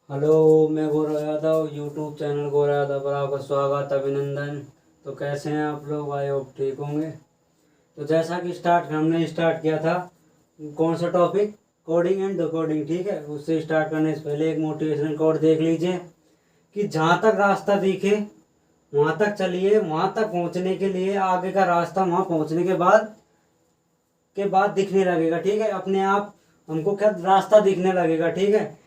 Hello, मैं Gaurav Yadav YouTube channel Gaurav Yadav पर आपका स्वागत अभिनंदन। तो कैसे हैं आप लोग? आई होप ठीक होंगे। तो जैसा कि हमने स्टार्ट किया था, कौन सा टॉपिक? Coding and decoding. ठीक है, उससे स्टार्ट करने से पहले एक मोटिवेशनल कोड देख लीजिए कि जहाँ तक रास्ता दिखे वहाँ तक चलिए। वहाँ तक पहुँचने के लिए आगे का रास्ता वहाँ पहुँचने के बाद दिखने लगेगा। ठीक है, अपने आप हमको क्या रास्ता दिखने लगेगा। ठीक है,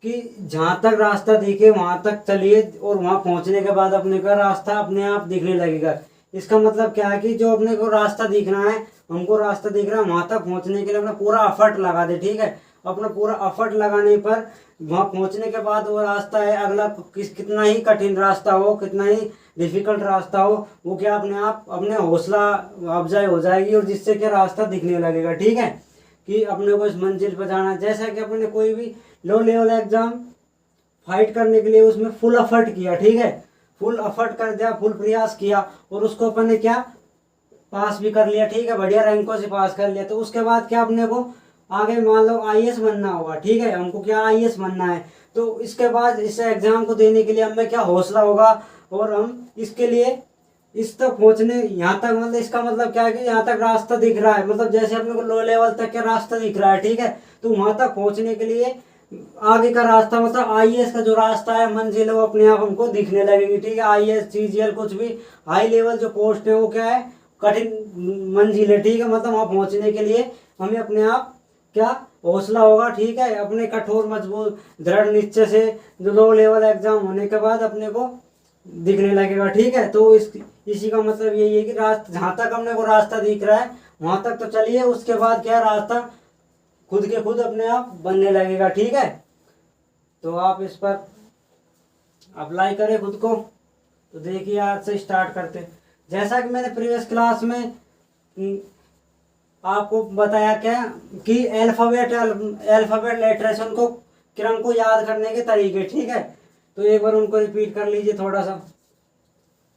कि जहाँ तक रास्ता दिखे वहाँ तक चलिए और वहाँ पहुँचने के बाद अपने का रास्ता अपने आप दिखने लगेगा। इसका मतलब क्या है कि जो अपने को रास्ता दिखना है, हमको रास्ता दिख रहा है, वहाँ तक पहुँचने के लिए अपना पूरा एफर्ट लगा दे। ठीक है, अपना पूरा एफर्ट लगाने पर वहाँ पहुँचने के बाद वो रास्ता है अगला कितना ही कठिन रास्ता हो, कितना ही डिफिकल्ट रास्ता हो, वो क्या अपने आप अपने हौसला अफजाई हो जाएगी और जिससे क्या रास्ता दिखने लगेगा। ठीक है, कि अपने को इस मंजिल पर जाना है। जैसा कि अपने कोई भी लो लेवल एग्जाम फाइट करने के लिए उसमें फुल एफर्ट किया। ठीक है, फुल एफर्ट कर दिया, फुल प्रयास किया और उसको अपने क्या पास भी कर लिया। ठीक है, बढ़िया रैंकों से पास कर लिया। तो उसके बाद क्या अपने को आगे मान लो आईएएस बनना होगा। ठीक है, हमको क्या आईएएस बनना है, तो इसके बाद इस एग्जाम को देने के लिए हमें क्या हौसला होगा और हम इसके लिए इस तक पहुंचने यहाँ तक मतलब इसका मतलब क्या है कि यहाँ तक रास्ता दिख रहा है। मतलब जैसे अपने को लो लेवल तक का रास्ता दिख रहा है। ठीक है, तो वहां तक पहुंचने के लिए आगे का रास्ता मतलब आईएएस का जो रास्ता है, मंजिल है, वो अपने आप हमको दिखने लगेगी। ठीक है, आईएएस सीजीएल कुछ भी हाई लेवल जो पोस्ट है वो क्या है, कठिन मंजिल है। ठीक है, मतलब वहाँ पहुँचने के लिए हमें अपने आप क्या हौसला होगा। ठीक है, अपने कठोर मजबूत दृढ़ निश्चय से जो लो लेवल एग्जाम होने के बाद अपने को दिखने लगेगा। ठीक है, तो इसी का मतलब यही है कि रास्ता जहाँ तक हमने को रास्ता दिख रहा है वहां तक तो चलिए, उसके बाद क्या रास्ता खुद के खुद अपने आप बनने लगेगा। ठीक है, तो आप इस पर अप्लाई करें खुद को। तो देखिए आज से स्टार्ट करते। जैसा कि मैंने प्रीवियस क्लास में आपको बताया क्या कि अल्फाबेट लेटरेशन को क्रम को याद करने के तरीके। ठीक है, तो एक बार उनको रिपीट कर लीजिए थोड़ा सा।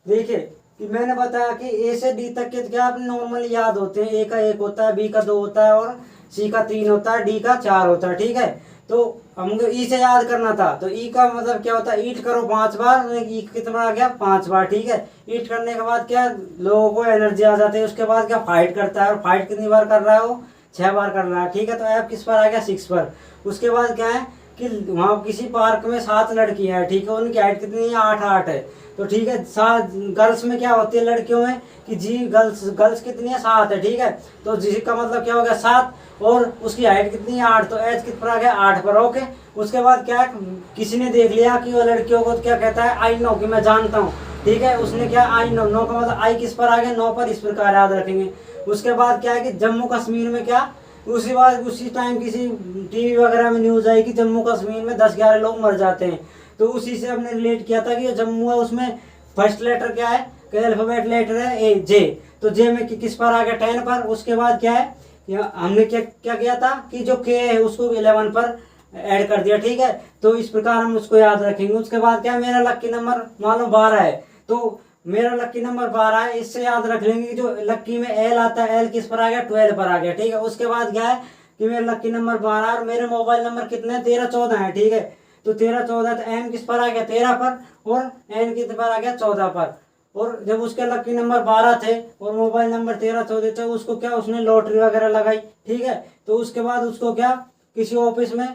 देखिए कि मैंने बताया कि ए से डी तक के क्या आपने नॉर्मली याद होते हैं। ए का 1 होता है, बी का 2 होता है और सी का 3 होता है, डी का 4 होता है। ठीक है, तो हमको ई से याद करना था, तो ई का मतलब क्या होता है, ईट करो 5 बार, ई कितना आ गया 5 बार। ठीक है, ईट करने के बाद क्या लोगों को एनर्जी आ जाती है। उसके बाद क्या फाइट करता है, और फाइट कितनी बार कर रहा है वो 6 बार कर रहा है। ठीक है, तो ऐप किस पर आ गया 6 पर। उसके बाद क्या है कि वहाँ किसी पार्क में 7 लड़कियां हैं। ठीक है, उनकी हाइट कितनी है 8 है। तो ठीक है, 7 गर्ल्स में क्या होती है लड़कियों में कि जी गर्ल्स कितनी है 7 है। ठीक है, तो जी का मतलब क्या हो गया 7 और उसकी हाइट कितनी है 8, तो एज कित पर आ गया 8 पर। ओके, उसके बाद क्या है किसी ने देख लिया कि वो लड़कियों को क्या कहता है आई नो, कि मैं जानता हूँ। ठीक है, उसने क्या आई नो, नो का मतलब आई किस पर आ गया 9 पर। इस प्रकार याद रखेंगे। उसके बाद क्या है कि जम्मू कश्मीर में क्या उसी टाइम किसी टीवी वगैरह में न्यूज आई कि जम्मू कश्मीर में 10-11 लोग मर जाते हैं। तो उसी से हमने रिलेट किया था कि जो जम्मू है उसमें फर्स्ट लेटर क्या है कि अल्फाबेट लेटर है ए जे। तो जे में किस पर आ गया 10 पर। उसके बाद क्या है हमने क्या किया था कि जो के है उसको 11 पर ऐड कर दिया। ठीक है, तो इस प्रकार हम उसको याद रखेंगे। उसके बाद क्या मेरा लक्की नंबर मान लो 12 है, तो मेरा लक्की नंबर 12 है, इससे याद रख लेंगे कि जो लक्की में एल आता है, एल किस पर आ गया 12 पर आ गया। ठीक है, उसके बाद क्या है कि मेरा लक्की नंबर 12 और मेरे मोबाइल नंबर कितने 13-14 है। ठीक है, तो 13-14, तो एम किस पर आ गया 13 पर और एन किस पर आ गया 14 पर। और जब उसके लक्की नंबर 12 थे और मोबाइल नंबर 13-14 थे, उसको क्या उसने लॉटरी वगैरह लगाई। ठीक है, तो उसके बाद उसको क्या किसी ऑफिस में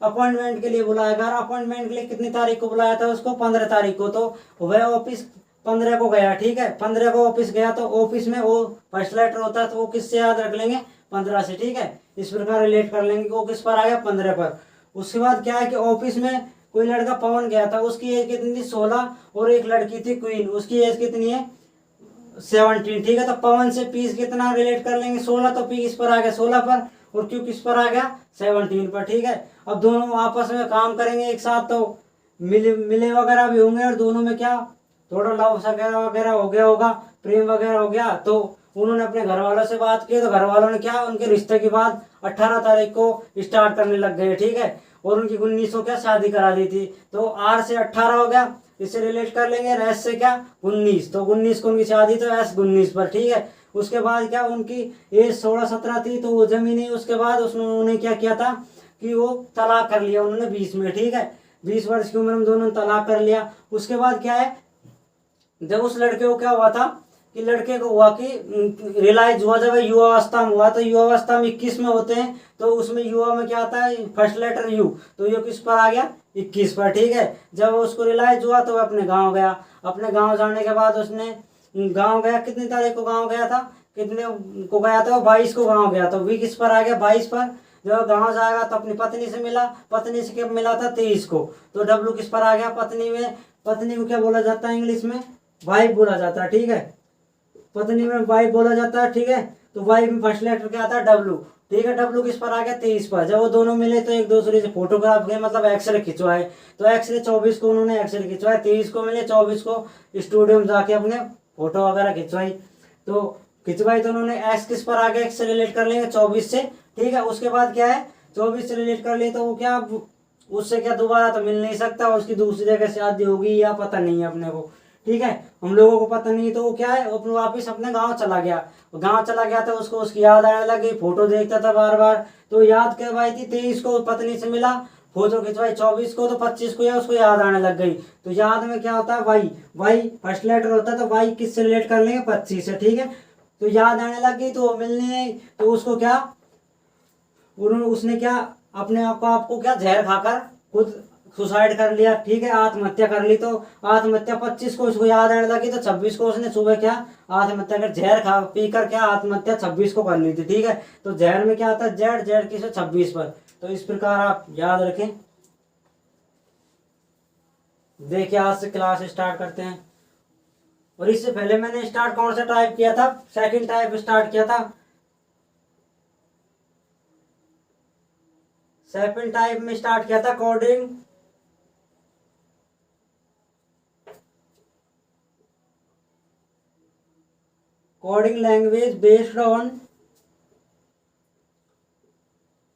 अपॉइंटमेंट के लिए बुलाया गया। अपॉइंटमेंट के लिए कितनी तारीख को बुलाया था उसको 15 तारीख को। तो वह ऑफिस 15 को गया। ठीक है, 15 को ऑफिस गया, तो ऑफिस में वो फर्स्ट लेटर होता है, तो वो किससे याद रख लेंगे 15 से। ठीक है, इस प्रकार रिलेट कर लेंगे कि वो किस पर आ गया 15 पर। उसके बाद क्या है कि ऑफिस में कोई लड़का पवन गया था, उसकी एज कितनी थी 16 और एक लड़की थी क्वीन, उसकी एज कितनी है 17। ठीक है, तो पवन से पी कितना रिलेट कर लेंगे 16, तो पी किस पर आ गया 16 पर और क्यू किस पर आ गया 17 पर। ठीक है, अब दोनों आपस में काम करेंगे एक साथ, तो मिले वगैरह भी होंगे और दोनों में क्या थोड़ा लव वगैरह वगैरह हो गया होगा, प्रेम वगैरह हो गया। तो उन्होंने अपने घर वालों से बात की, तो घर वालों ने क्या उनके रिश्ते की बात 18 तारीख को स्टार्ट करने लग गए। ठीक है, और उनकी 19 को क्या शादी करा दी थी। तो आर से 18 हो गया, इससे रिलेट कर लेंगे। एस से क्या 19, तो 19 को उनकी शादी, तो एस 19 पर। ठीक है, उसके बाद क्या उनकी एज 16-17 थी, तो वो जमी नहीं। उसके बाद उसने उन्होंने क्या किया था कि वो तलाक कर लिया उन्होंने 20 में। ठीक है, 20 वर्ष की उम्र में दोनों ने तलाक कर लिया। उसके बाद क्या है, जब उस लड़के को क्या हुआ था कि लड़के को हुआ कि रियलाइज हुआ, जब युवा अवस्था में हुआ, तो युवा अवस्था में 21 में होते हैं, तो उसमें युवा में क्या आता है, फर्स्ट लेटर यू, तो ये किस पर आ गया, 21 पर, ठीक है। जब उसको रियलाइज हुआ तो वह अपने गाँव गया। अपने गाँव जाने के बाद उसने गाँव गया, कितनी तारीख को गाँव गया था, कितने को गया था, 22 को गाँव गया, तो वी किस पर आ गया, 22 पर। जब गाँव जाएगा तो अपनी पत्नी से मिला, पत्नी से कब मिला था, 23 को, तो डब्लू किस पर आ गया, पत्नी में। पत्नी को क्या बोला जाता है इंग्लिश में, वाइफ बोला जाता है, ठीक है। पत्नी में वाइफ बोला जाता है, ठीक है। तो वाइफ में फर्स्ट लेटर क्या आता है, डब्लू, ठीक है। डब्लू किस पर आ गया, 23 पर। जब वो दोनों मिले तो एक दूसरे से फोटोग्राफ के मतलब एक्सरे खिंचवाए, तो एक्सरे 24 को उन्होंने एक्सरे खिंचवाए, 23 को मिले, 24 को स्टूडियो में जाके अपने फोटो वगैरह खिंचवाई, तो खिंचवाई तो उन्होंने एक्स किस पर आ गया, एक्स से रिलेट कर लेंगे 24 से, ठीक है। उसके बाद क्या है, 24 से रिलेट कर लिए तो वो क्या, उससे क्या दोबारा तो मिल नहीं सकता, उसकी दूसरी जगह शादी होगी या पता नहीं है अपने को, ठीक है। हम लोगों को पता नहीं, तो वो क्या है, अपने वापिस अपने गांव चला गया। गांव चला गया तो उसको उसकी याद आने लगी, फोटो देखता था बार बार, तो याद करवाई थी 23 को पत्नी से मिला, फोटो खिंचवाई 24 को, तो 25 को या उसको याद आने लग गई। तो याद में क्या होता है, वाई, वाई फर्स्ट लेटर होता है, तो वाई किससे रिलेट कर लेंगे, 25 से, ठीक है। तो याद आने लग गई, तो वो मिलनी नहीं, तो उसको क्या, उसने क्या अपने आपको क्या जहर खाकर खुद सुसाइड कर लिया, ठीक है, आत्महत्या कर ली। तो आत्महत्या 25 को उसको याद आने लगी, तो 26 को उसने सुबह क्या आत्महत्या कर, जहर खा पी कर क्या आत्महत्या 26 को कर ली थी, ठीक है। तो जहर में क्या आता है, जेड, जेड किस 26 पर। तो इस प्रकार आप याद रखें। देखिए आज से क्लास स्टार्ट करते हैं। और इससे पहले मैंने स्टार्ट कौन सा टाइप किया था, सेकंड टाइप स्टार्ट किया था। सेकंड टाइप में स्टार्ट किया था coding, coding language based on,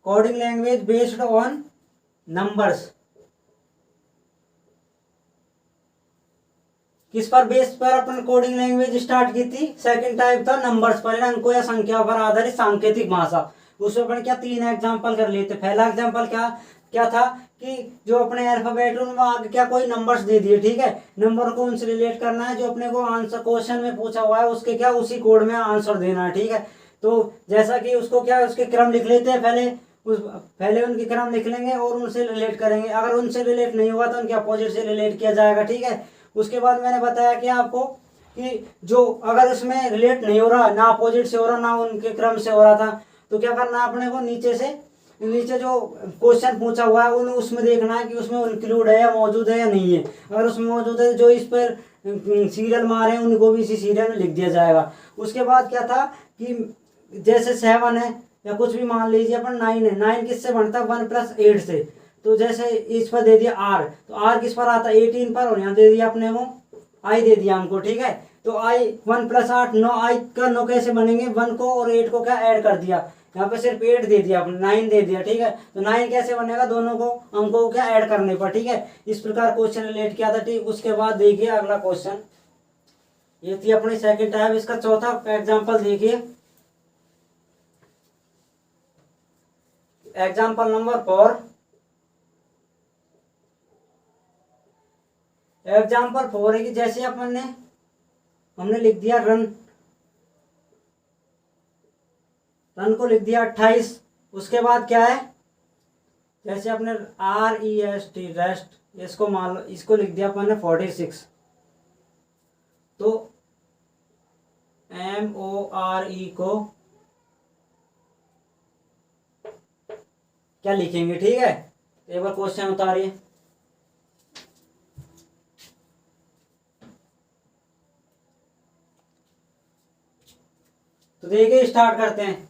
coding language based on numbers. किस पर बेस पर अपन कोडिंग लैंग्वेज स्टार्ट की थी, सेकंड टाइप था नंबर्स पर, अंकों या संख्या पर आधारित सांकेतिक भाषा। उसमें अपन क्या 3 एग्जांपल कर लिए थे। पहला एग्जांपल क्या क्या था कि जो अपने अल्फाबेट उनमें आगे क्या कोई नंबर्स दे दिए, ठीक है। नंबर को उनसे रिलेट करना है जो अपने को आंसर क्वेश्चन में पूछा हुआ है, उसके क्या उसी कोड में आंसर देना है, ठीक है। तो जैसा कि उसको क्या उसके क्रम लिख लेते हैं, पहले उनके क्रम लिख लेंगे और उनसे रिलेट करेंगे। अगर उनसे रिलेट नहीं हुआ तो उनके अपोजिट से रिलेट किया जाएगा, ठीक है। उसके बाद मैंने बताया कि आपको कि जो अगर उसमें रिलेट नहीं हो रहा, ना अपोजिट से हो रहा, ना उनके क्रम से हो रहा था, तो क्या करना है अपने को, नीचे जो क्वेश्चन पूछा हुआ है उसमें देखना है कि उसमें इंक्लूड है या मौजूद है या नहीं है। अगर उसमें मौजूद है, जो इस पर सीरियल मारे हैं उनको भी इसी सीरियल में लिख दिया जाएगा। उसके बाद क्या था कि जैसे 7 है या कुछ भी मान लीजिए अपन 9 है, 9 किससे बनता है, 1 + 8 से। तो जैसे इस पर दे दिया आर, तो आर किस पर आता है, 18 पर, और यहाँ दे दिया अपने को आई दे दिया हमको, ठीक है। तो आई 1 + 8 9, आई का 9 कैसे बनेंगे, 1 को और 8 को क्या ऐड कर दिया, यहाँ पे सिर्फ 8 दे दिया अपने, 9 दे दिया, ठीक है। तो 9 कैसे बनेगा, दोनों को अंकों को क्या ऐड करने पर, ठीक है। इस प्रकार क्वेश्चन रिलेट किया था, ठीक। उसके बाद देखिए अगला क्वेश्चन, ये थी अपनी सेकंड टाइप। इसका चौथा एग्जाम्पल देखिए, एग्जाम्पल नंबर 4। एग्जाम्पल 4 है कि जैसे हमने लिख दिया रन को लिख दिया 28। उसके बाद क्या है, जैसे अपने REST रेस्ट, इसको मान लो, इसको लिख दिया अपन ने 46। तो MORE को क्या लिखेंगे, ठीक है। एक बार क्वेश्चन उतारिए। तो देखिए स्टार्ट करते हैं।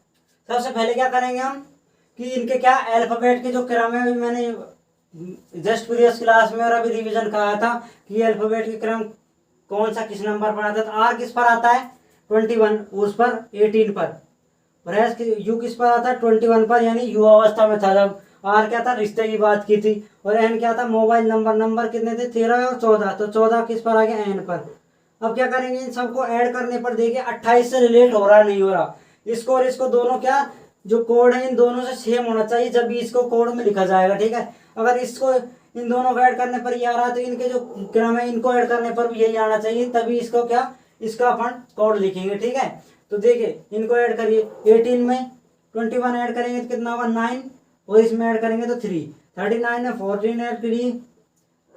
सबसे पहले क्या करेंगे हम कि इनके क्या अल्फाबेट के जो क्रम है, मैंने जस्ट प्रीवियस क्लास में और अभी रिवीजन कहा था कि अल्फाबेट के क्रम कौन सा किस नंबर पर आता है। तो आर किस पर आता है, 21, उस पर 18 पर। और एस यू किस पर आता है, 21 पर, यानी युवा अवस्था में था जब। आर क्या था, रिश्ते की बात की थी। और एन क्या था, मोबाइल नंबर कितने थे, 13 और 14। तो 14 किस पर आ गया, एन पर। अब क्या करेंगे, इन सबको ऐड करने पर देखिए 28 से रिलेट हो रहा नहीं हो रहा। इसको और इसको दोनों क्या जो कोड है इन दोनों से सेम होना चाहिए जब भी इसको कोड में लिखा जाएगा, ठीक है। अगर इसको इन दोनों को ऐड करने पर ये आ रहा है, तो इनके जो क्रम है इनको ऐड करने पर भी यही आना चाहिए, तभी इसको क्या, इसका अपन कोड लिखेंगे। ठीक है, तो देखिए इनको ऐड करिए। 18 में 21 ऐड करेंगे तो कितना होगा 9, और इसमें ऐड करेंगे तो 3। 39 में 14 ऐड करिए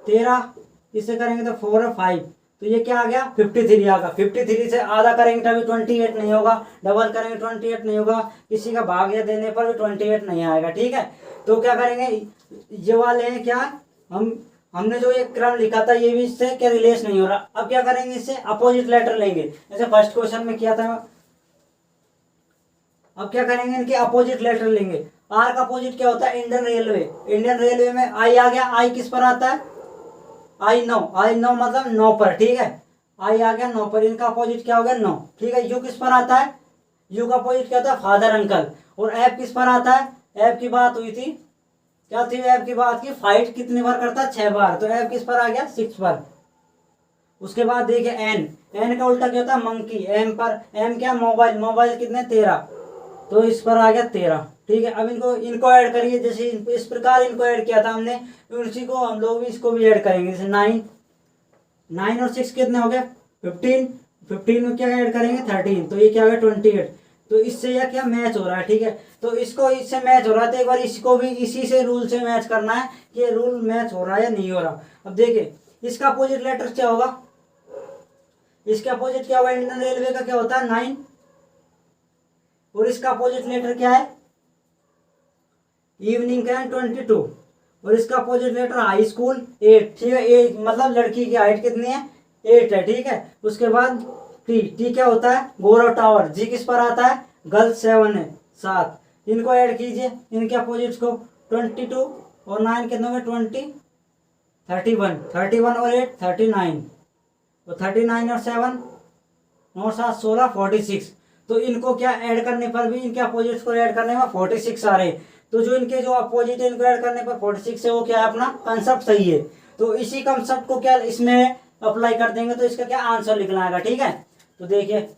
13, इससे करेंगे तो 4 और 5, तो ये क्या आ गया 53 आ गया। 53 से आधा करेंगे तभी 28 नहीं होगा, डबल करेंगे 28 नहीं होगा, किसी का भाग या देने पर भी 28 नहीं आएगा। ठीक है, तो क्या करेंगे, ये वाले हैं क्या, हमने जो ये क्रम लिखा था ये भी इससे क्या रिलेशन नहीं हो रहा। अब क्या करेंगे, इससे अपोजिट लेटर लेंगे, जैसे फर्स्ट क्वेश्चन में किया था। अब क्या करेंगे, इनके अपोजिट लेटर लेंगे। आर का अपोजिट क्या होता है, इंडियन रेलवे। इंडियन रेलवे में आई आ गया, आई किस पर आता है, आई 9, आई 9 मतलब 9 पर। ठीक है, आई आ गया 9 पर, इनका अपोजिट क्या हो गया 9। ठीक है, यू किस पर आता है, यू का अपोजिट क्या होता है, फादर अंकल। और एफ किस पर आता है, एफ की बात हुई थी, क्या थी एफ की बात की, फाइट कितनी बार करता है, 6 बार, तो एफ किस पर आ गया 6 पर। उसके बाद देखिए एन, एन का उल्टा क्या होता है मंकी, एम पर, एम क्या मोबाइल, मोबाइल कितने 13, तो इस पर आ गया 13। ठीक है, अब इनको ऐड करिए, जैसे इस प्रकार इनको ऐड किया था हमने, उसी को हम लोग भी इसको भी ऐड करेंगे। जैसे 9 और 6 कितने हो गए 15, 15 में क्या ऐड करेंगे 13, तो ये क्या हो गया 28। तो इससे यह क्या मैच हो रहा है। ठीक है, तो इसको इससे मैच हो रहा है, तो एक बार इसको भी इसी से रूल से मैच करना है कि ये रूल मैच हो रहा है या नहीं हो रहा। अब देखिए इसका अपोजिट लेटर क्या होगा, इसके अपोजिट क्या होगा, इंडियन रेलवे का क्या होता है 9, और इसका अपोजिट लेटर क्या है, इवनिंग का है 22, और इसका अपोजिट लेटर हाई स्कूल 8। ठीक है, 8 मतलब लड़की की हाइट कितनी है 8 है। ठीक है, उसके बाद टी, टी क्या होता है गोरा टावर। जी किस पर आता है, गर्ल्स 7 है 7। इनको ऐड कीजिए, इनके अपोजिट्स को 22 और 9 कितने हो गए 20, 31, 31 और 8 39, तो 39 और 7 9 7 16 46। तो इनको क्या ऐड करने पर भी, इनके अपोजिट्स को ऐड करने में 46 आ रहे। तो जो इनके जो अपोजिट है इनको ऐड करने पर 46 है, वो क्या है अपना कंसेप्ट सही है। तो इसी कंसेप्ट को क्या इसमें अप्लाई कर देंगे, तो इसका क्या आंसर लिखना आएगा। ठीक है, तो देखिए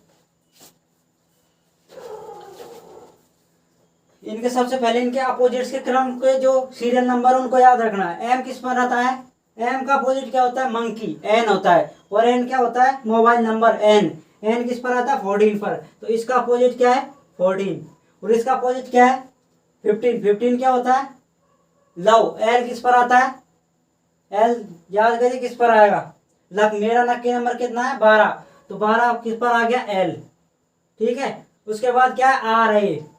इनके सबसे पहले इनके अपोजिट्स के क्रम के जो सीरियल नंबर उनको याद रखना है। एम किस पर आता है, एम का अपोजिट क्या होता है मंकी, एन होता है, और एन क्या होता है मोबाइल नंबर एन। एन किस पर आता है 14 पर, तो इसका अपोजिट क्या है 14, और इसका अपोजिट क्या है 15। 15 क्या होता है लव। एल किस पर आता है, एल याद करिए किस पर आएगा लक। मेरा नक्की नंबर कितना है 12, तो 12 किस पर आ गया एल। ठीक है, उसके बाद क्या है आर है,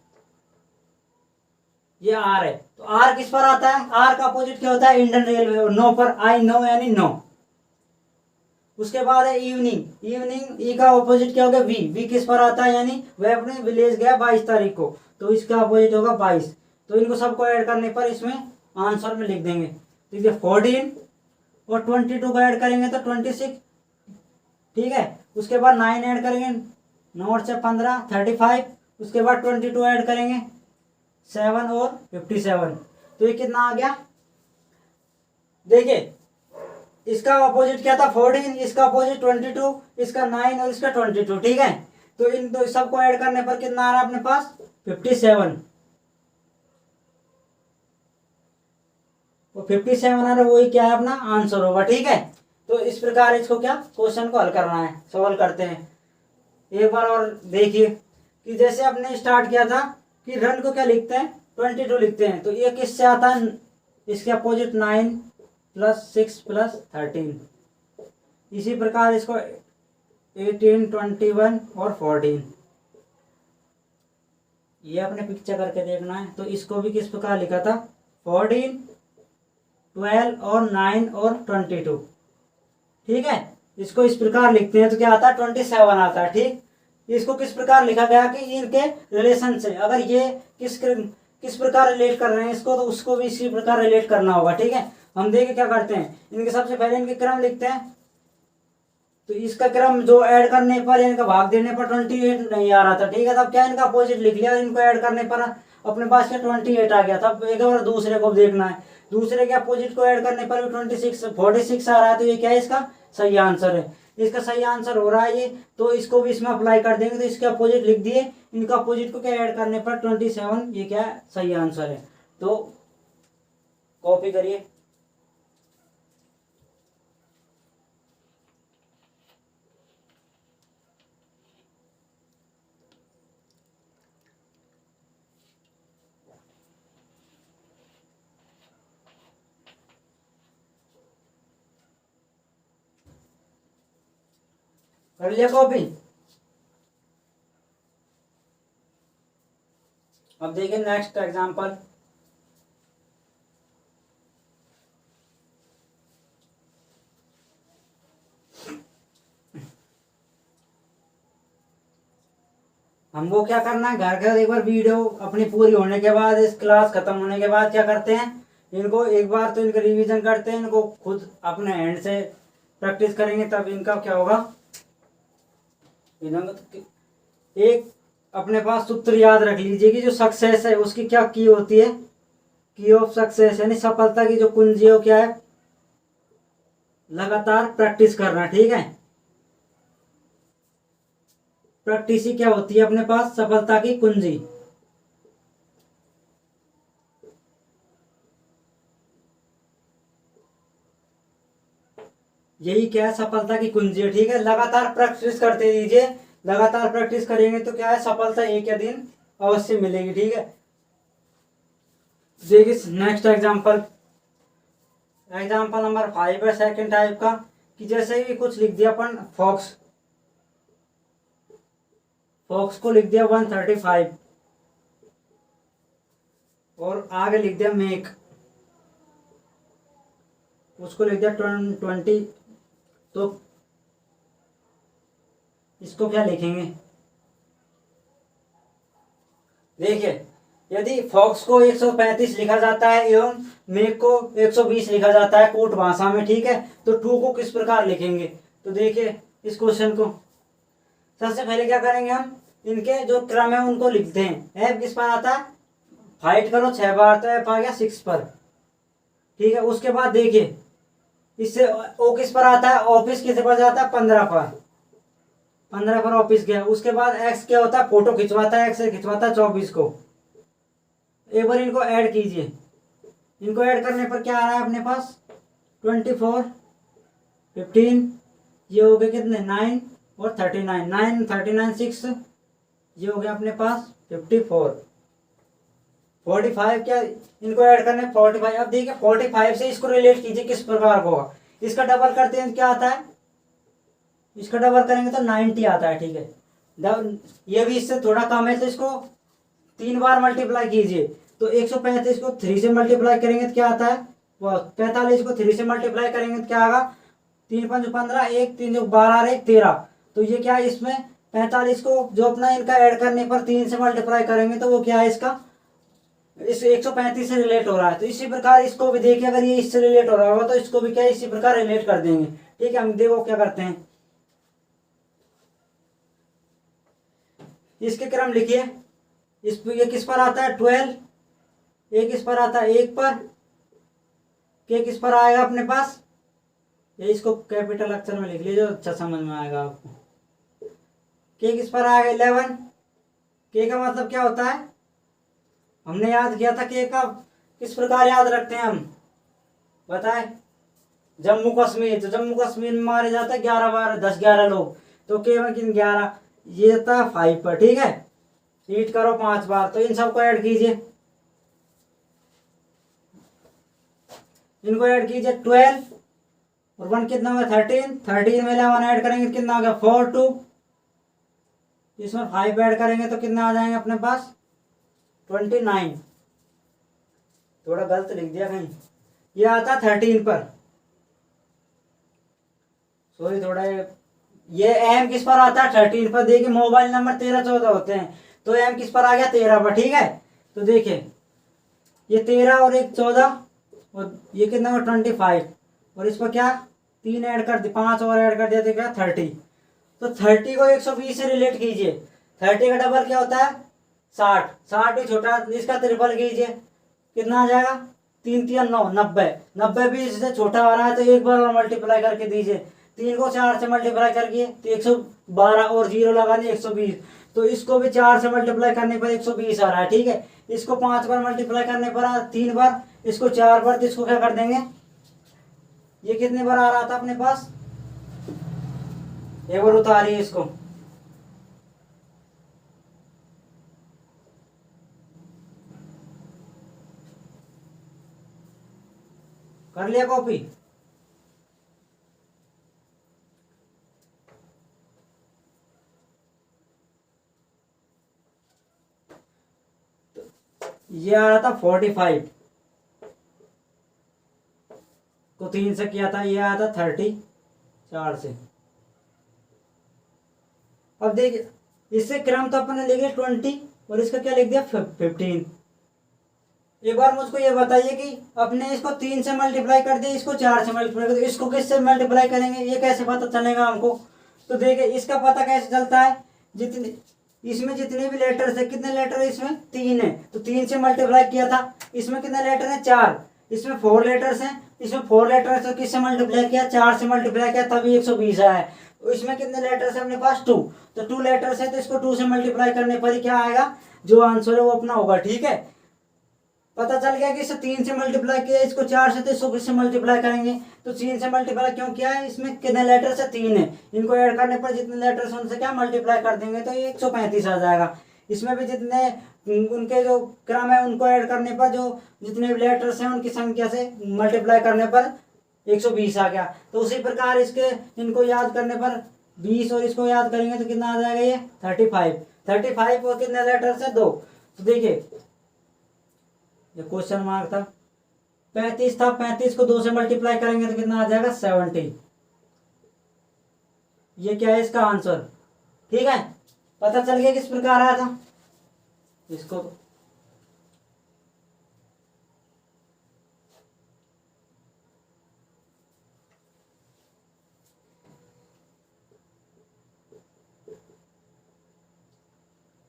ये आर है, तो आर किस पर आता है, आर का अपोजिट क्या होता है इंडियन रेलवे, और 9 पर आई 9 यानी 9। उसके बाद है इवनिंग, इवनिंग ई का अपोजिट क्या होगा वी, वी किस पर आता है यानी वह अपने विलेज गया 22 तारीख को, तो इसका अपोजिट होगा 22। तो इनको सबको ऐड करने पर इसमें आंसर में लिख देंगे। देखिए 14 और 22 को ऐड करेंगे तो 26। ठीक है, उसके बाद 9 ऐड करेंगे 9 से 15 35, उसके बाद 22 ऐड करेंगे 7 और 57, तो ये कितना आ गया। देखिए इसका अपोजिट क्या था 14, इसका अपोजिट 22, इसका 9 और इसका 22। ठीक है, तो इन दो सबको ऐड करने पर कितना आ रहा है अपने पास 57, वो 57 आ रहा है, वही क्या है अपना आंसर होगा। ठीक है, तो इस प्रकार इसको क्या क्वेश्चन को हल करना है, सॉल्व करते हैं। एक बार और देखिए कि जैसे आपने स्टार्ट किया था कि रन को क्या लिखते हैं 22 लिखते हैं, तो ये किससे आता है, इसके अपोजिट 9 + 6 + 13। इसी प्रकार इसको 18 21 और 14 ये अपने पिक्चर करके देखना है। तो इसको भी किस प्रकार लिखा था 14 12 और 9 और 22। ठीक है, इसको इस प्रकार लिखते हैं तो क्या आता है 27 आता है। ठीक, इसको किस प्रकार लिखा गया कि इनके रिलेशन से, अगर ये किस प्रकार रिलेट कर रहे हैं इसको, तो उसको भी इसी प्रकार रिलेट करना होगा। ठीक है, हम देखिए क्या करते हैं, इनके सबसे पहले इनके क्रम लिखते हैं। तो इसका क्रम जो ऐड करने पर, इनका भाग देने पर 28 नहीं आ रहा था। ठीक है, तब क्या इनका अपोजिट लिख लिया, इनको ऐड करने पर अपने पास क्या 28 आ गया। तब एक बार दूसरे को देखना है, दूसरे के अपोजिट को ऐड करने पर भी 46 आ रहा है, तो ये क्या है इसका सही आंसर है। इसका सही आंसर हो रहा है ये, तो इसको भी इसमें अप्लाई कर देंगे। तो इसके अपोजिट लिख दिए, इनका अपोजिट को क्या ऐड करने पर 27, ये क्या है सही आंसर है। तो कॉपी करिए। कर लिया कॉपी। अब देखिए नेक्स्ट एग्जांपल। हमको क्या करना है, घर का एक बार वीडियो अपनी पूरी होने के बाद, इस क्लास खत्म होने के बाद क्या करते हैं, इनको एक बार तो इनका रिवीजन करते हैं, इनको खुद अपने हैंड से प्रैक्टिस करेंगे, तब इनका क्या होगा। एक अपने पास सूत्र याद रख लीजिए कि जो सक्सेस है उसकी क्या की होती है, की ऑफ सक्सेस यानी सफलता की जो कुंजी हो क्या है, लगातार प्रैक्टिस करना। ठीक है, प्रैक्टिस ही क्या होती है अपने पास सफलता की कुंजी। यही क्या है, सफलता की कुंजी है। ठीक है, लगातार प्रैक्टिस करते रहिए, लगातार प्रैक्टिस करेंगे तो क्या है, सफलता एक या दिन अवश्य मिलेगी। ठीक है, देखिए नेक्स्ट एग्जांपल। एग्जांपल नंबर 5 है सेकंड टाइप का, कि जैसे ही कुछ लिख दिया अपन, फॉक्स, फॉक्स को लिख दिया 135 और आगे लिख दिया मेक, उसको लिख दिया 20। तो इसको क्या लिखेंगे, देखिए यदि फॉक्स को 135 लिखा जाता है एवं मेक को 120 लिखा जाता है कोट भाषा में, ठीक है, तो टू को किस प्रकार लिखेंगे। तो देखिए इस क्वेश्चन को सबसे पहले क्या करेंगे, हम इनके जो क्रम है उनको लिखते हैं। एफ किस पर आता है, फाइट करो 6 बार, तो एफ आ गया 6 पर। ठीक है, उसके बाद देखिए इससे ओ किस पर आता है, ऑफिस किस पर जाता है, 15 पर, 15 पर ऑफिस गया। उसके बाद एक्स क्या होता है, फोटो खिंचवाता है, एक्स से खिंचवाता है 24 को। एक बार इनको ऐड कीजिए, इनको ऐड करने पर क्या आ रहा है अपने पास, 24, 15, ये हो गए कितने 9 और 39, 9 39 6, ये हो गया अपने पास 54, 45 क्या इनको ऐड करने 45। अब देखिए 45 से इसको रिलेट कीजिए किस प्रकार को होगा, इसका डबल करते हैं क्या आता है, इसका डबल करेंगे तो 90 आता है। ठीक है, ये भी इससे थोड़ा कम है, तो इसको 3 बार मल्टीप्लाई कीजिए। तो 135 को 3 से मल्टीप्लाई करेंगे तो क्या आता है, 45 को 3 से मल्टीप्लाई करेंगे तो क्या आएगा, 3 5 15, 1 3 12 और 1 13। तो ये क्या है, इसमें 45 को जो अपना इनका ऐड करने पर 3 से मल्टीप्लाई करेंगे तो वो क्या है, इसका इस 135 से रिलेट हो रहा है। तो इसी प्रकार इसको भी देखिए, अगर ये इससे रिलेट हो रहा होगा तो इसको भी क्या है, इसी प्रकार रिलेट कर देंगे। ठीक है, हम देखो क्या करते हैं, इसके क्रम लिखिए। इस ये किस पर आता है 12, एक इस पर आता है 1 पर, के किस पर आएगा अपने पास, ये इसको कैपिटल अक्षर में लिख लीजिए जो अच्छा समझ में आएगा आपको। के किस पर आएगा 11, के का मतलब क्या होता है, हमने याद किया था के का किस प्रकार याद रखते हैं हम, बताए, जम्मू कश्मीर, तो जम्मू कश्मीर में मारे जाते हैं 11 12 10 11 लोग, तो के में किन 11, ये था 5 पर। ठीक है, रीड करो 5 बार, तो इन सबको ऐड कीजिए, इनको ऐड कीजिए 12 और 1 कितना हुआ 13, 13 में 11 ऐड करेंगे कितना हो गया 4 2, इसमें 5 ऐड करेंगे तो कितना आ जाएंगे अपने पास 29। थोड़ा गलत लिख दिया कहीं, ये आता 13 पर, सॉरी थोड़ा ये एम किस पर आता है 13 पर। देखिए मोबाइल नंबर 13 14 होते हैं, तो एम किस पर आ गया 13 पर। ठीक है, तो देखिए ये 13 और 1 14 और ये कितना हुआ 25, और इस पर क्या 3 ऐड कर दिया, 5 और ऐड कर दिया तो क्या 30। तो 30 को 120 से रिलेट कीजिए, 30 का डबल क्या होता है 60, 60 भी छोटा, इसका ट्रिपल कीजिए, कितना आ जाएगा 3 3 9 90, 90 भी इससे छोटा आ रहा है तो एक बार और मल्टीप्लाई करके दीजिए, 3 को 4 से मल्टीप्लाई करके तो 112 और 0 लगा दिए 120, तो इसको भी 4 से मल्टीप्लाई करने पर 120 आ रहा है। ठीक है, इसको 5 बार मल्टीप्लाई करने पर 3 बार, इसको 4 बार, तो इसको क्या कर देंगे, ये कितने बार आ रहा था अपने पास, एक बार उतारिए इसको, कर लिया कॉपी। ये आ रहा था 45 को 3 से किया था, ये आया था 34 से। अब देखिए इससे क्रम तो अपने लिख दिया 20 और इसका क्या लिख दिया 15। एक बार मुझको ये बताइए कि अपने इसको 3 से मल्टीप्लाई कर दिया, इसको 4 से मल्टीप्लाई कर दिया, इसको किससे मल्टीप्लाई करेंगे, ये कैसे पता चलेगा हमको। तो देखिए इसका पता कैसे चलता है, जितने इसमें जितने भी लेटर्स है, कितने लेटर है इसमें 3 है, तो 3 से मल्टीप्लाई किया था। इसमें कितने लेटर है 4, इसमें 4 लेटर्स हैं, इसमें 4 लेटर्स तो किससे मल्टीप्लाई किया 4 से मल्टीप्लाई किया तभी 120 आया है। तो इसमें कितने लेटर्स है अपने पास 2, तो 2 लेटर्स है तो इसको 2 से मल्टीप्लाई करने पर ही क्या आएगा, जो आंसर है वो अपना होगा। ठीक है, पता चल गया कि इसे 3 से मल्टीप्लाई किया, इसको 4 से, तो इसको किससे मल्टीप्लाई करेंगे, तो 3 से मल्टीप्लाई क्यों किया है, इसमें कितने लेटर्स है 3 है, इनको ऐड करने पर जितने लेटर्स उनसे क्या मल्टीप्लाई कर देंगे तो ये 135 आ जाएगा। इसमें भी जितने उनके जो क्रम है उनको ऐड करने पर जो जितने भी लेटर्स हैं उनकी संख्या से मल्टीप्लाई करने पर 120 आ गया। तो उसी प्रकार इसके इनको याद करने पर 20 और इसको याद करेंगे तो कितना आ जाएगा, ये 35 और कितने लेटर्स है 2। तो देखिए ये क्वेश्चन मार्क था, 35 था, 35 को 2 से मल्टीप्लाई करेंगे तो कितना आ जाएगा 70। ये क्या है इसका आंसर। ठीक है, पता चल गया किस प्रकार आया था इसको।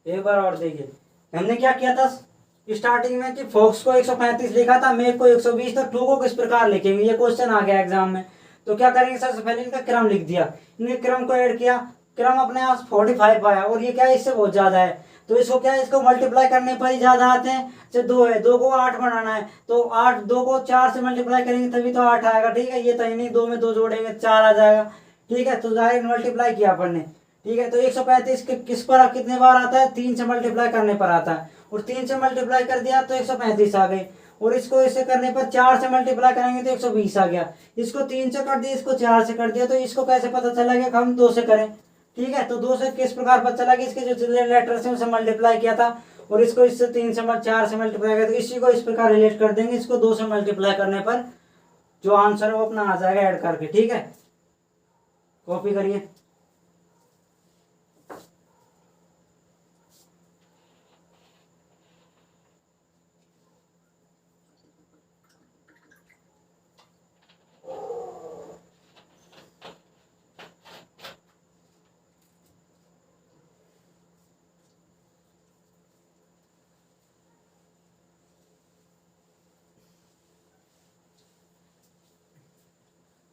एक बार और देखिए, हमने क्या किया था स्टार्टिंग में कि फोक्स को 135 लिखा था, मेक को 120, तो टू को किस प्रकार लिखेंगे, ये क्वेश्चन आ गया एग्जाम में। तो क्या करेंगे, सबसे पहले इनका क्रम लिख दिया, इनके क्रम को ऐड किया, क्रम अपने आप 45 आया और ये क्या है इससे बहुत ज्यादा है, तो इसको क्या है इसको मल्टीप्लाई करने पर ही ज्यादा आते हैं। जैसे 2 है, 2 को 8 बनाना है तो 8, 2 को 4 से मल्टीप्लाई करेंगे तभी तो 8 आएगा। ठीक है, ये तो नहीं, 2 में 2 जोड़ेंगे 4 आ जाएगा। ठीक है, तो डायरेक्ट मल्टीप्लाई किया अपन ने। ठीक है, तो 135 किस पर कितने बार आता है, 3 से मल्टीप्लाई करने पर आता है, और 3 से मल्टीप्लाई कर दिया तो 135 आ गए, और इसको इससे करने पर 4 से मल्टीप्लाई करेंगे तो 120 आ गया। इसको 3 से कर दिया, इसको 4 से कर दिया, तो इसको कैसे पता चला कि हम 2 से करें। ठीक है, तो 2 से किस प्रकार पता चला कि इसके जो लेटर्स हैं उसे मल्टीप्लाई किया था, और इसको इससे 3 से 4 से मल्टीप्लाई किया, तो इसी को इस प्रकार रिलेट कर देंगे, इसको 2 से मल्टीप्लाई करने पर जो आंसर है वो अपना आ जाएगा ऐड करके। ठीक है, कॉपी करिए।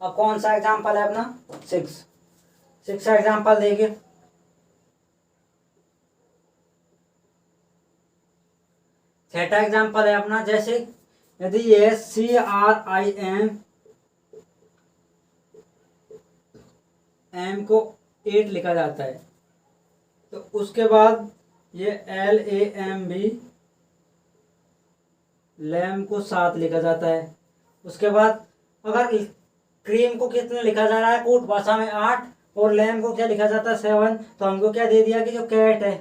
अब कौन सा एग्जाम्पल है अपना 6 का एग्जाम्पल देखिए। छठा एग्जाम्पल है अपना, जैसे यदि ये CRIM को 8 लिखा जाता है, तो उसके बाद ये LAMB को 7 लिखा जाता है। उसके बाद अगर क्रीम को कितने लिखा जा रहा है कूट भाषा में 8 और लैम को क्या लिखा जाता है 7, तो हमको क्या दे दिया कि जो कैट है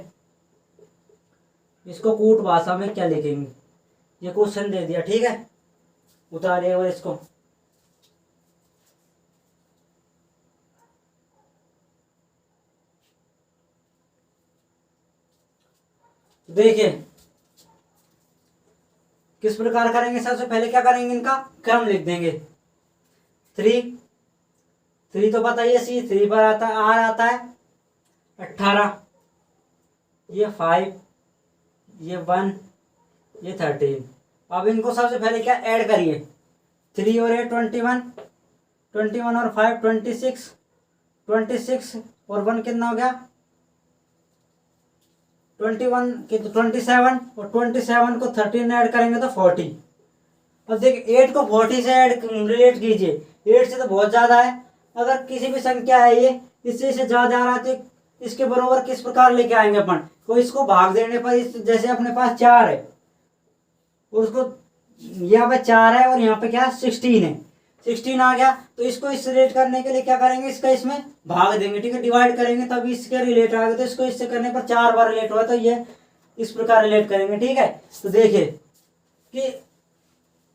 इसको कूट भाषा में क्या लिखेंगे, ये क्वेश्चन दे दिया। ठीक है, उतारिए और इसको देखिए किस प्रकार करेंगे। सबसे पहले क्या करेंगे, इनका क्रम लिख देंगे। 3 तो बताइए C3 पर आता है, R आता है 18, ये 5, ये 1, ये 13। अब इनको सबसे पहले क्या ऐड करिए, 3 और 8 21, 21 और 5 26, 26 और 1 कितना हो गया 21 की, तो 27, और 27 को 13 ऐड करेंगे तो 40। अब देखिए 8 को 40 से ऐड रिलेट कीजिए, 8 से तो बहुत ज़्यादा है, अगर किसी भी संख्या है ये इससे ज़्यादा आ रहा है तो इसके बराबर किस प्रकार लेके आएंगे अपन को, इसको भाग देने पर जैसे अपने पास 4 है और उसको यहाँ पे 4 है और यहाँ पे क्या 16 है, 16 आ गया, तो इसको इससे रिलेट करने के लिए क्या करेंगे, इसका इसमें भाग देंगे। ठीक है, डिवाइड करेंगे तभी इसके रिलेट आएगा, तो इसको इससे करने पर 4 बार रिलेट हुआ तो ये इस प्रकार रिलेट करेंगे। ठीक है, तो देखिए कि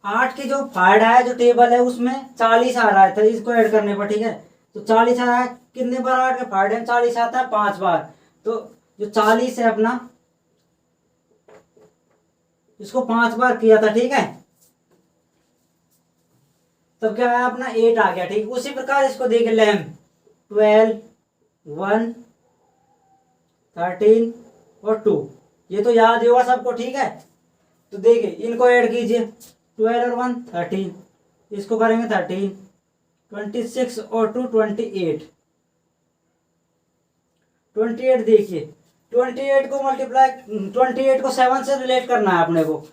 8 की जो फाइड है जो टेबल है उसमें 40 आ रहा है, तो इसको ऐड करने पर, ठीक है। तो 40 आ रहा है, कितने बार 8 के फाइड है 40 आता है 5 बार। तो जो 40 है अपना, इसको 5 बार किया था, ठीक है, तब क्या है अपना 8 आ गया, ठीक। उसी प्रकार इसको देखिए लैम्प 12, 1, 13 और 2, ये तो याद होगा सबको, ठीक है। तो देखिए इनको ऐड कीजिए, 12 और 1 13, इसको करेंगे 13, 26 और 2 28, 28 देखिए, 28 को मल्टीप्लाई, 28 को 7 से रिलेट करना है अपने को।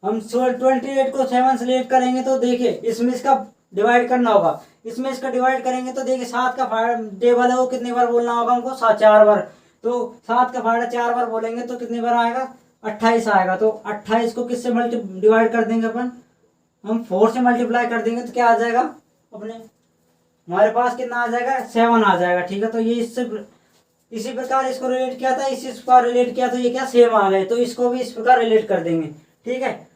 हम 28 को 7 से रिलेट करेंगे तो देखिए इसमें इसका डिवाइड करना होगा, इसमें इसका डिवाइड करेंगे तो देखिए 7 का टेबल है वो कितनी बार बोलना होगा हमको, 4 बार। तो 7 का फाड़ा 4 बार बोलेंगे तो कितनी बार आएगा, 28 आएगा। तो 28 को किससे डिवाइड कर देंगे अपन, हम 4 से मल्टीप्लाई कर देंगे तो क्या आ जाएगा अपने, हमारे पास कितना आ जाएगा, 7 आ जाएगा, ठीक है। तो ये इससे इसी प्रकार इसको रिलेट किया था, इसी प्रकार रिलेट किया तो ये क्या सेम आ गए, तो इसको भी इस प्रकार रिलेट कर देंगे, ठीक है।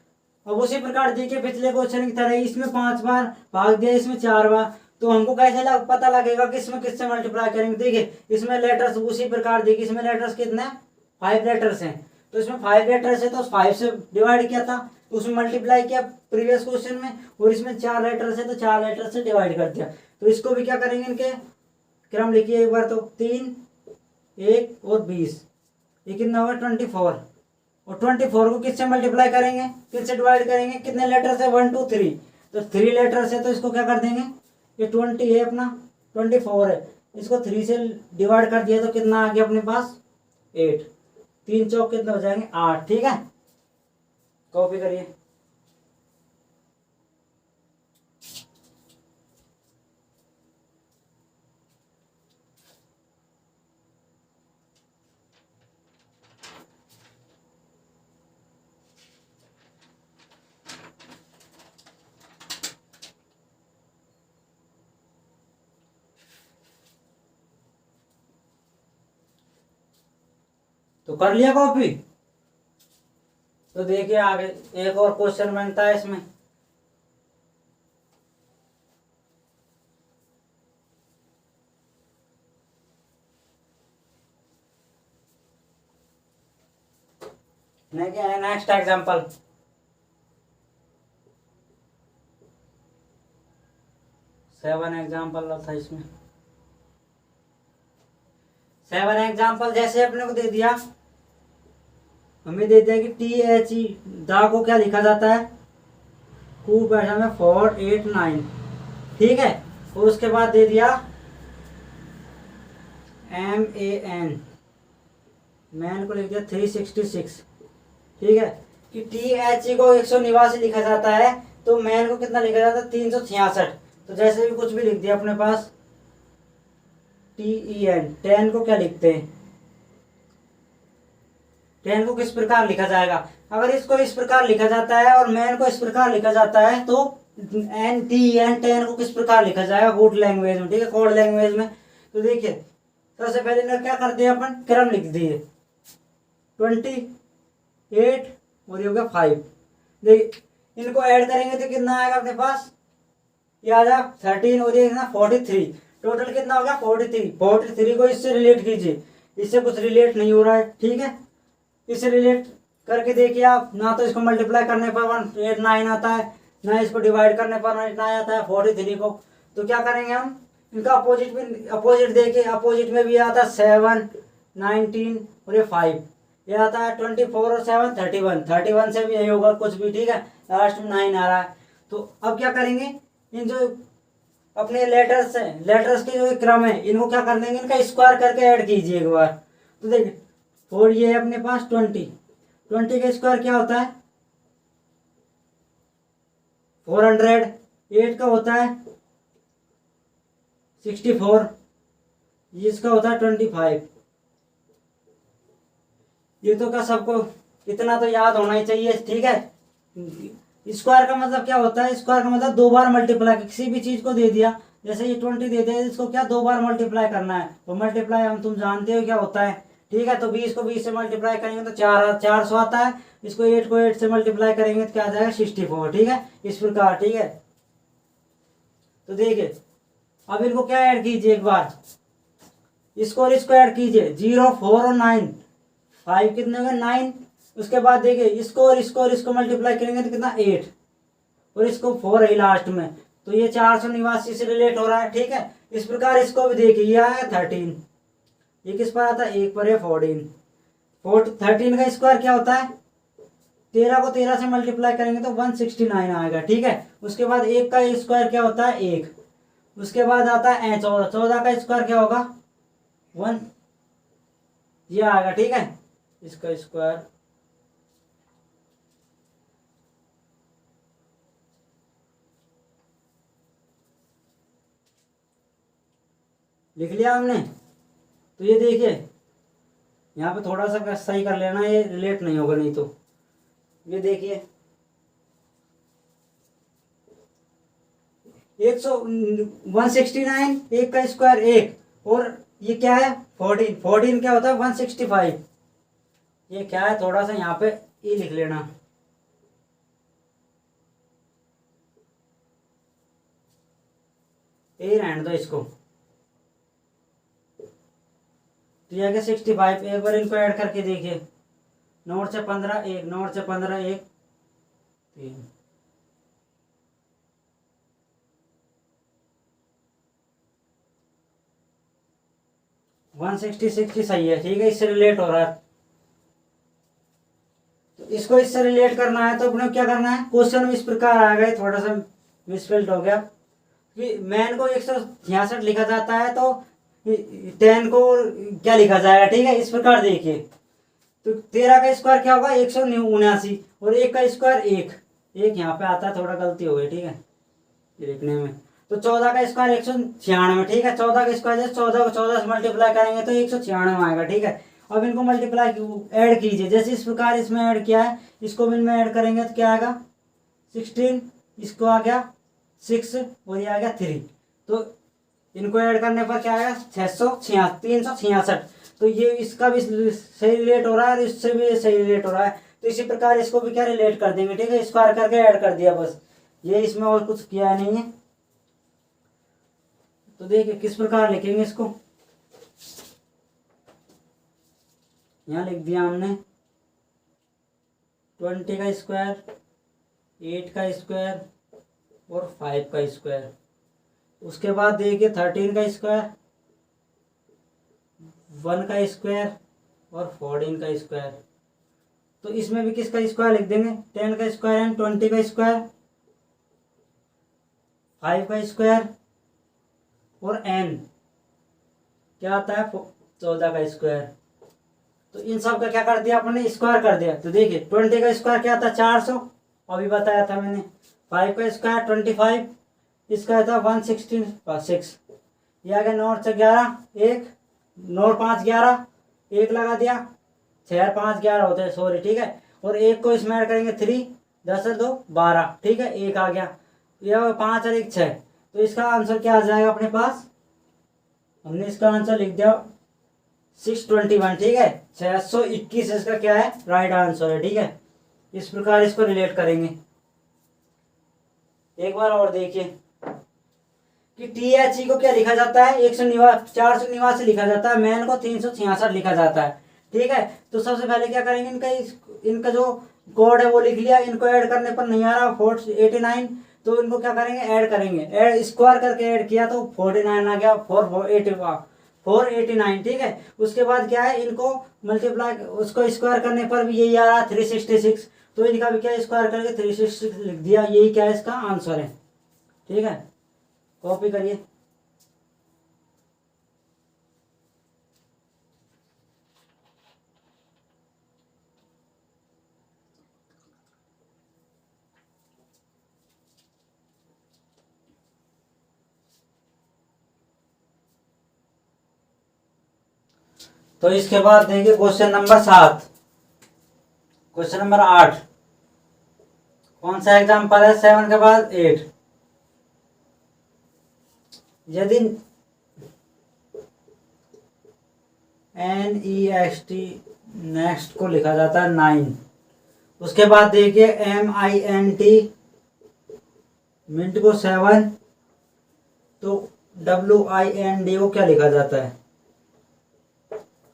अब उसी प्रकार देखिए पिछले क्वेश्चन की तरह इसमें 5 बार भाग दिया, इसमें 4 बार, तो हमको कैसे पता लगेगा कि इसमें किससे मल्टीप्लाई करेंगे। देखिए इसमें लेटर्स उसी प्रकार देखिए, इसमें लेटर्स कितने हैं, 5 लेटर्स हैं, तो इसमें 5 लेटर्स है तो 5 से डिवाइड किया था, तो उसमें मल्टीप्लाई किया प्रीवियस क्वेश्चन में, और इसमें 4 लेटर्स है तो 4 लेटर से डिवाइड कर दिया। तो इसको भी क्या करेंगे, इनके क्रम लिखिए एक बार, तो 3, 1 और 20, ये कितना होगा 24, और 24 को किससे मल्टीप्लाई करेंगे, किससे डिवाइड करेंगे, कितने लेटर्स है 1 2 3, तो 3 लेटर्स है तो इसको क्या कर देंगे, ये 20 है अपना, 24 है, इसको 3 से डिवाइड कर दिया तो कितना आ गया अपने पास 8, 3 चौक कितने हो जाएंगे 8, ठीक है। कॉपी करिए। तो कर लिया कॉपी। तो देखिए आगे एक और क्वेश्चन बनता है इसमें, नेक्स्ट एग्जांपल, सेवन एग्जांपल था इसमें, 7 एग्जांपल जैसे अपने को दे दिया, हमें दे दिया कि THE दा को क्या लिखा जाता है, खूब बैठा में 4 8 9, ठीक है। और उसके बाद दे दिया MAN, मैन को लिख दिया 366, ठीक है। कि THE को 189 लिखा जाता है, तो मैन को कितना लिखा जाता है 366, तो जैसे भी कुछ भी लिख दिया अपने पास, TEN 10 को क्या लिखते हैं, 10 को किस प्रकार लिखा जाएगा, अगर इसको इस प्रकार लिखा जाता है और मैन को इस प्रकार लिखा जाता है, तो TEN 10 को किस प्रकार लिखा जाएगा कोड लैंग्वेज में, ठीक है, कोड लैंग्वेज में। तो देखिए सबसे पहले इन्हें क्या कर दिया अपन, क्रम लिख दिए, 28 और ये हो गया 5, देखिए इनको ऐड करेंगे तो कितना आएगा अपने पास, ये आ जाएगा 13 और ये 43, टोटल कितना होगा 43 को इससे रिलेट कीजिए, इससे कुछ रिलेट नहीं हो रहा है, ठीक है। इससे रिलेट करके देखिए आप, ना तो इसको मल्टीप्लाई करने पर 189 आता है, ना इसको डिवाइड करने पर 189 आता है 43 को। तो क्या करेंगे हम, इनका अपोजिट में, अपोजिट देखिए, अपोजिट में भी आता है 7 19 और ये 5, ये आता है 24 और 7 31 से भी यही होगा कुछ भी, ठीक है, लास्ट में 9 आ रहा है। तो अब क्या करेंगे, इन जो अपने लेटर्स हैं, लेटर्स के जो क्रम है इनको क्या कर देंगे, इनका स्क्वायर करके ऐड कीजिए एक बार। तो देखिए 4 ये है अपने पास 20 का स्क्वायर क्या होता है 400, 8 का होता है 64, इसका होता है 25। ये तो क्या सबको इतना तो याद होना ही चाहिए, ठीक है। स्क्वायर का मतलब क्या होता है, स्क्वायर का मतलब 2 बार मल्टीप्लाई, किसी भी चीज को दे दिया, जैसे ये 20 दे दिया, इसको क्या 2 बार मल्टीप्लाई करना है, और मल्टीप्लाई हम तुम जानते हो क्या होता है, ठीक है। तो 20 को 20 से मल्टीप्लाई करेंगे तो 400 आता है। इसको 8 को 8 से मल्टीप्लाई करेंगे तो क्या आ जाएगा 64। ठीक है, इस प्रकार। ठीक है, तो देखिए अब इनको क्या ऐड कीजिए एक बार, इसको और इसको ऐड कीजिए, 0 4 और 9, 5 कितने हो गए 9। उसके बाद देखिए इसको और इसको मल्टीप्लाई करेंगे तो कितना 8, और इसको 4 है लास्ट में, तो ये 489 से रिलेट हो रहा है। ठीक है, इस प्रकार इसको भी देखिए, ये आया 13, ये किस पर आता है, एक पर है 14। 13 का स्क्वायर क्या होता है, 13 को 13 से मल्टीप्लाई करेंगे तो 169 आएगा। ठीक है, उसके बाद एक का स्क्वायर क्या होता है, एक। उसके बाद आता है 14, 14 का स्क्वायर क्या होगा 1, ये आएगा। ठीक है, इसका स्क्वायर लिख लिया हमने। तो ये देखिए यहाँ पे थोड़ा सा सही कर लेना, ये रिलेट नहीं होगा नहीं तो। ये देखिए 169, एक का स्क्वायर एक, और ये क्या है 14, 14 क्या होता है 165। ये क्या है, थोड़ा सा यहाँ पे ये लिख लेना, ये रहने दो इसको। तो ये आगे 65, एक बार इनको ऐड करके देखिए, 9 से 15 1, 9 से 15 1 3, 166 सही है। ठीक है, इससे रिलेट हो रहा है। तो इसको इससे रिलेट करना है तो अपने क्या करना है, क्वेश्चन में इस प्रकार आ गए, थोड़ा सा मिसफिल्ड हो गया कि मैन को 166 लिखा जाता है तो 10 को क्या लिखा जाएगा। ठीक है, इस प्रकार देखिए, तो 13 का स्क्वायर क्या होगा 179, और एक का स्क्वायर एक, एक यहाँ पे आता है, थोड़ा गलती हो गई। ठीक है, ये लिखने में। तो 14 का स्क्वायर 196। ठीक है, 14 का स्क्वायर जैसे 14 को 14 से मल्टीप्लाई करेंगे तो 196 आएगा। ठीक है, अब इनको मल्टीप्लाई ऐड कीजिए, जैसे इस प्रकार इसमें ऐड किया है, इसको भी इनमें ऐड करेंगे तो क्या आएगा 16, इसको आ गया 6, और ये आ गया 3। तो इनको ऐड करने पर क्या आएगा 366। तो ये इसका भी सही रिलेट हो रहा है और इससे भी सही रिलेट हो रहा है। तो इसी प्रकार इसको भी क्या रिलेट कर देंगे। ठीक है, स्क्वायर करके ऐड कर दिया बस, ये इसमें और कुछ किया नहीं है। तो देखिए किस प्रकार लिखेंगे इसको, यहाँ लिख दिया हमने 20 का स्क्वायर, 8 का स्क्वायर और 5 का स्क्वायर। उसके बाद देखिए 13 का स्क्वायर, 1 का स्क्वायर और 14 का स्क्वायर। तो इसमें भी किसका स्क्वायर लिख देंगे, 10 का स्क्वायर एंड 20 का स्क्वायर, 5 का स्क्वायर और n क्या आता है 14 का स्क्वायर। तो इन सब का क्या कर दिया अपने, स्क्वायर कर दिया। तो देखिए 20 का स्क्वायर क्या आता है 400, अभी बताया था मैंने। 5 का स्क्वायर 25, इसका था 166। ये आ गया 9 से 11 1, 9 5 11, एक लगा दिया, 6 5 11 होते हैं सॉरी। ठीक है, और एक को इसमें ऐड करेंगे 3, 10 और 2 12। ठीक है, एक आ गया, यह 5 और 1 6। तो इसका आंसर क्या आ जाएगा अपने पास, हमने इसका आंसर लिख दिया 621। ठीक है, 621 इसका क्या है राइट आंसर है। ठीक है, इस प्रकार इसको रिलेट करेंगे। एक बार और देखिए कि THE को क्या लिखा जाता है 489 लिखा जाता है, मैन को 366 लिखा जाता है। ठीक है, तो सबसे पहले क्या करेंगे, इनका जो कोड है वो लिख लिया, इनको ऐड करने पर नहीं आ रहा 489, तो इनको क्या करेंगे ऐड करेंगे, ऐड स्क्वायर करके ऐड किया तो 49 आ गया, 489। ठीक है, उसके बाद क्या है, इनको मल्टीप्लाई उसको स्क्वायर करने पर भी यही आ रहा 366, तो इनका भी क्या स्क्वायर करके 366 लिख दिया, यही क्या है इसका आंसर है। ठीक है, कॉपी करिए। तो इसके बाद देखिए क्वेश्चन नंबर 7, क्वेश्चन नंबर 8, कौन सा एग्जाम्पल है 7 के बाद 8। यदि NEXT, नेक्स्ट को लिखा जाता है 9। उसके बाद देखिए MINT, मिंट को 7, तो WIND को क्या लिखा जाता है।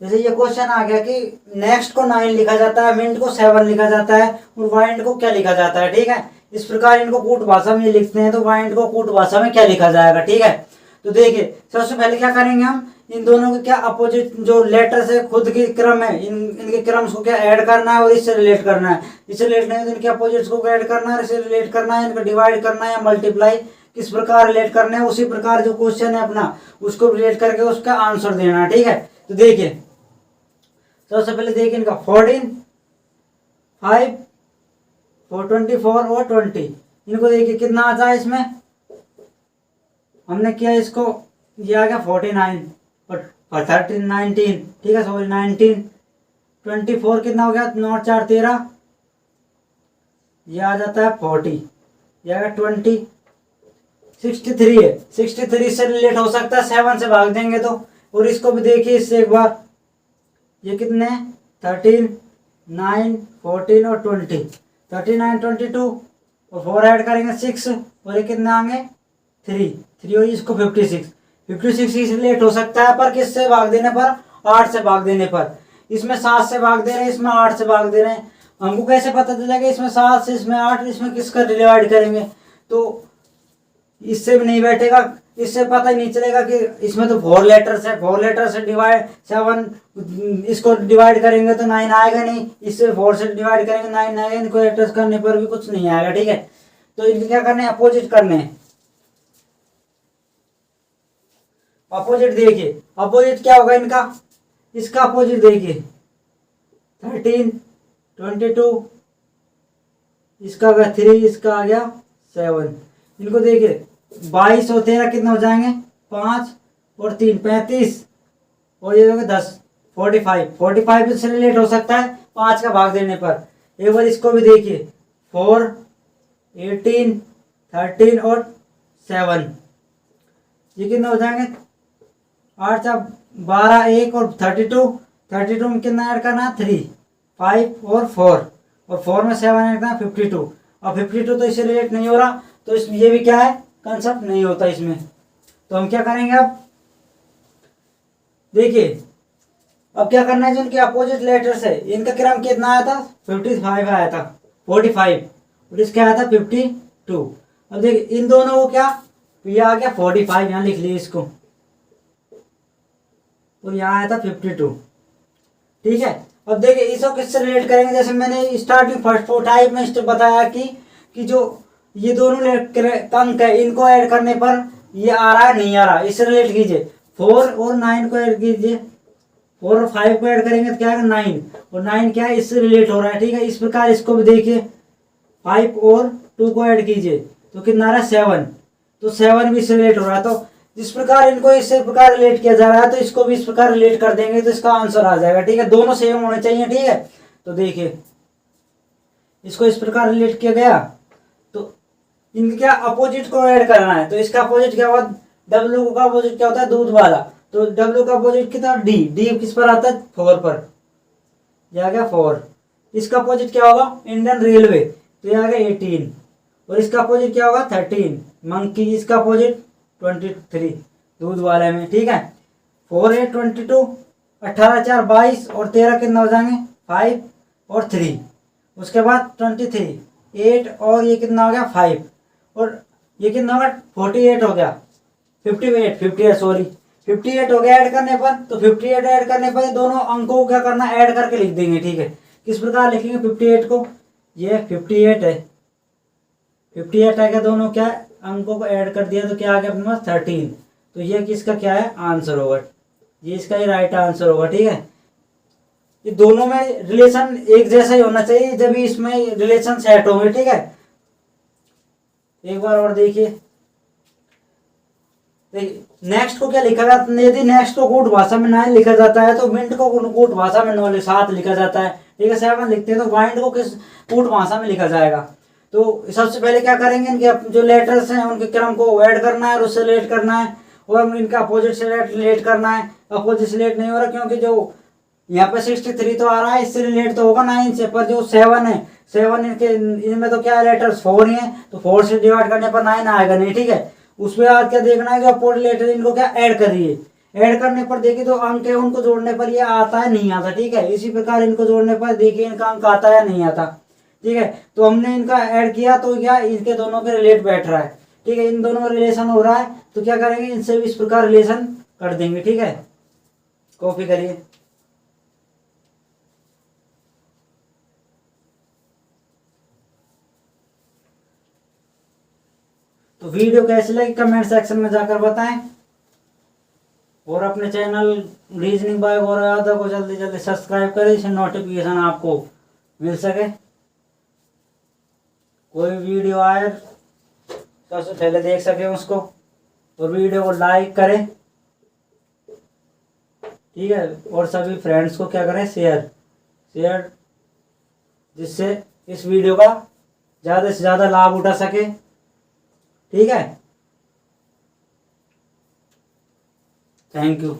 जैसे ये क्वेश्चन आ गया कि नेक्स्ट को 9 लिखा जाता है, मिंट को 7 लिखा जाता है, और वाइंड को क्या लिखा जाता है, ठीक है। इस प्रकार इनको कूट भाषा में लिखते हैं, तो वाइंड को कूट भाषा में क्या लिखा जाएगा, ठीक है। तो देखिए सबसे पहले क्या करेंगे हम, इन दोनों के क्या अपोजिट जो लेटर्स है, खुद की क्रम है, इनके क्रम को क्या ऐड करना है और इससे रिलेट करना है। इससे रिलेट नहीं तो इनके अपोजिट्स को ऐड करना है, इससे रिलेट करना है, इनको डिवाइड करना है या मल्टीप्लाई किस प्रकार रिलेट करना है, उसी प्रकार जो क्वेश्चन है अपना उसको रिलेट करके उसका आंसर देना है, ठीक है। तो देखिए सबसे पहले देखिए इनका 14, 5, 24 और 20, इनको देखिए कितना आता है। इसमें हमने किया इसको, ये आ गया 49 और 13 19, ठीक है, सॉरी 19, 24 कितना हो गया, 9 4 13, ये आ जाता है 40, ये आ गया 20, 63 है, 63 से रिलेट हो सकता है, 7 से भाग देंगे तो। और इसको भी देखिए इससे एक बार, ये कितने 13, 9, 14 और 20, 39, 22 और 4 ऐड करेंगे 6, और ये कितने आएंगे 3 और इसको 56 से रिलेट हो सकता है, पर किससे भाग देने पर, 8 से भाग देने पर। इसमें 7 से भाग दे रहे हैं, इसमें 8 से भाग दे रहे हैं। हमको कैसे पता चलेगा इसमें 7 से, इसमें 8, इसमें किसका डिवाइड करेंगे, तो इससे भी नहीं बैठेगा, इससे पता ही नहीं चलेगा कि इसमें तो 4 लेटर्स है, 4 लेटर से डिवाइड 7, इसको डिवाइड करेंगे तो 9 आएगा नहीं, इससे 4 से डिवाइड करेंगे 9 आएगा, इनको लेटर्स करने पर भी कुछ नहीं आएगा, ठीक है। तो इनके क्या करने हैं, अपोजिट करने हैं। अपोजिट देखिए, अपोजिट क्या होगा इनका, इसका अपोजिट देखिए 13, 22, इसका आ गया 3, इसका आ गया 7। इनको देखिए 22 और 13 कितने हो जाएंगे, 5 और 3 35, और ये हो गया 10, 45 से रिलेट हो सकता है 5 का भाग देने पर। एक बार इसको भी देखिए 4, 18, 13 और 7, ये कितने हो जाएंगे, 8 4 12, 1 और 32 में कितना ऐड करना है 3, 5 और 4 में 7 ऐड करना 52। अब 52 तो इससे रिलेट नहीं हो रहा, तो इसमें ये भी क्या है, कंसेप्ट नहीं होता इसमें। तो हम क्या करेंगे, अब देखिए अब क्या करना है, जो इनके अपोजिट लेटर्स है, इनका क्रम कितना आया था, 55 आया था, 45 और इसका आया था 52। अब देखिए इन दोनों को क्या, ये आ गया 45, यहाँ लिख लिए इसको, और यहाँ आया था 52, ठीक है। अब देखिए इसको किससे रिलेट करेंगे, जैसे मैंने स्टार्टिंग फर्स्ट टाइप में बताया कि जो ये दोनों अंक है, इनको ऐड करने पर ये आ रहा है नहीं आ रहा, इससे रिलेट कीजिए। 4 और 9 को ऐड कीजिए, 4 और 5 को ऐड करेंगे तो क्या है 9, और 9 क्या है, इससे रिलेट हो रहा है, ठीक है। इस प्रकार इसको भी देखिए 5 और 2 को ऐड कीजिए तो कितना आ रहा है 7, तो 7 भी इससे रिलेट हो रहा है। तो जिस प्रकार इनको इस प्रकार रिलेट किया जा रहा है, तो इसको भी इस प्रकार रिलेट कर देंगे तो इसका आंसर आ जाएगा, ठीक है। दोनों सेम होने चाहिए, ठीक है। तो देखिए इसको इस प्रकार रिलेट किया गया, तो इनके क्या अपोजिट को ऐड करना है, तो इसका अपोजिट क्या होगा, W का अपोजिट क्या होता है, दूध वाला, तो W का अपोजिट कितना, D किस पर आता है, 4 पर, यह आ गया 4। इसका अपोजिट क्या होगा, इंडियन रेलवे, तो यह आ गया 18, और इसका अपोजिट क्या होगा 13, मंकी, इसका अपोजिट 23 दूध वाले में, ठीक है। 4 8 22, 18 4 22 और 13 कितना हो जाएंगे 5 और 3, उसके बाद 23 8 और ये कितना हो गया 5, और ये कितना होगा 48 हो गया, 58 हो गया ऐड करने पर। तो 58 ऐड करने पर दोनों अंकों को क्या करना, ऐड करके लिख देंगे, ठीक है। किस प्रकार लिखेंगे 58 को, ये 58 है, 58 है क्या, दोनों क्या अंकों को ऐड कर दिया तो क्या आ गया अपने पास 13, तो ये किसका क्या है आंसर होगा, ये इसका ही राइट आंसर होगा, ठीक है। ये दोनों में रिलेशन एक जैसा ही होना चाहिए, जब इसमें रिलेशन सेट होंगे, ठीक है। एक बार और देखिए, नेक्स्ट को क्या लिखा जाता है, यदि नेक्स्ट को कूट भाषा में 9 लिखा जाता है तो मिंट को कूट भाषा में 9 7 लिखा जाता है, ठीक है। 7 लिखते हैं तो वाइंड को किस कूट भाषा में लिखा जाएगा। तो सबसे पहले क्या करेंगे, इनके जो लेटर्स हैं उनके क्रम को ऐड करना है और उससे रिलेट करना है, और हम इनका अपोजिट से रिलेट करना है। अपोजिट से रिलेट नहीं हो रहा क्योंकि जो यहाँ पे 63 तो आ रहा है, इससे रिलेट तो होगा 9 से, पर जो 7 है 7 इनके इनमें तो क्या लेटर्स 4 ही है, तो 4 से डिवाइड करने पर 9 आएगा नहीं, ठीक है। उसमें आज क्या देखना है, जो अपोजिट लेटर इनको क्या ऐड कर रही है, ऐड करने पर देखिए जो अंक है उनको जोड़ने पर ये आता है नहीं आता, ठीक है। इसी प्रकार इनको जोड़ने पर देखिए इनका अंक आता है नहीं आता, ठीक है। तो हमने इनका ऐड किया तो क्या इनके दोनों के रिलेट बैठ रहा है, ठीक है। इन दोनों में रिलेशन हो रहा है तो क्या करेंगे, इनसे भी इस प्रकार रिलेशन कर देंगे, ठीक है। कॉपी करिए। तो वीडियो कैसी लगी कमेंट सेक्शन में जाकर बताएं, और अपने channel reasoning bye Gaurav Yadav को जल्दी जल्दी सब्सक्राइब करें, जिससे नोटिफिकेशन आपको मिल सके। कोई वीडियो आए तो सबसे पहले देख सके उसको, और वीडियो को लाइक करें, ठीक है। और सभी फ्रेंड्स को क्या करें, शेयर, जिससे इस वीडियो का ज़्यादा से ज़्यादा लाभ उठा सके, ठीक है। Thank you.